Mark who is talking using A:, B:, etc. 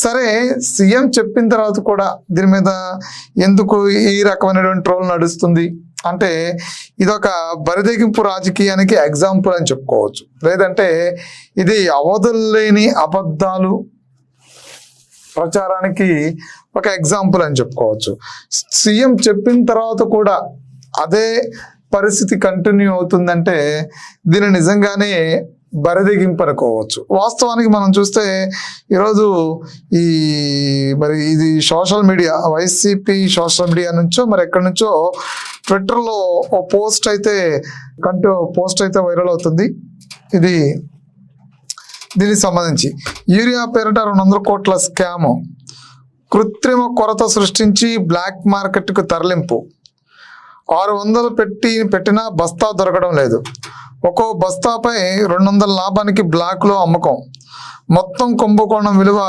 A: సరే, సీఎం చెప్పిన తర్వాత కూడా దీని మీద ఎందుకు ఈ రకమైనటువంటి ట్రోల్ నడుస్తుంది అంటే ఇదొక బరిదెగింపు రాజకీయానికి ఎగ్జాంపుల్ అని చెప్పుకోవచ్చు. లేదంటే ఇది అవధులు లేని అబద్ధాలు ప్రచారానికి ఒక ఎగ్జాంపుల్ అని చెప్పుకోవచ్చు. సీఎం చెప్పిన తర్వాత కూడా అదే పరిస్థితి కంటిన్యూ అవుతుందంటే దీన్ని నిజంగానే బరిదెగింపు అనుకోవచ్చు. వాస్తవానికి మనం చూస్తే ఈరోజు ఇది social media, YCP social media నుంచో మరి ఎక్కడి నుంచో ట్విట్టర్లో ఓ పోస్ట్ అయితే వైరల్ అవుతుంది. దీనికి సంబంధించి యూరియా పేరిట 200 కోట్ల స్కామ్, కృత్రిమ కొరత సృష్టించి బ్లాక్ మార్కెట్కు తరలింపు, 600 పెట్టినా బస్తా దొరకడం లేదు, ఒక్కో బస్తాపై 200 లాభానికి బ్లాక్లో అమ్మకం, మొత్తం కుంభకోణం విలువ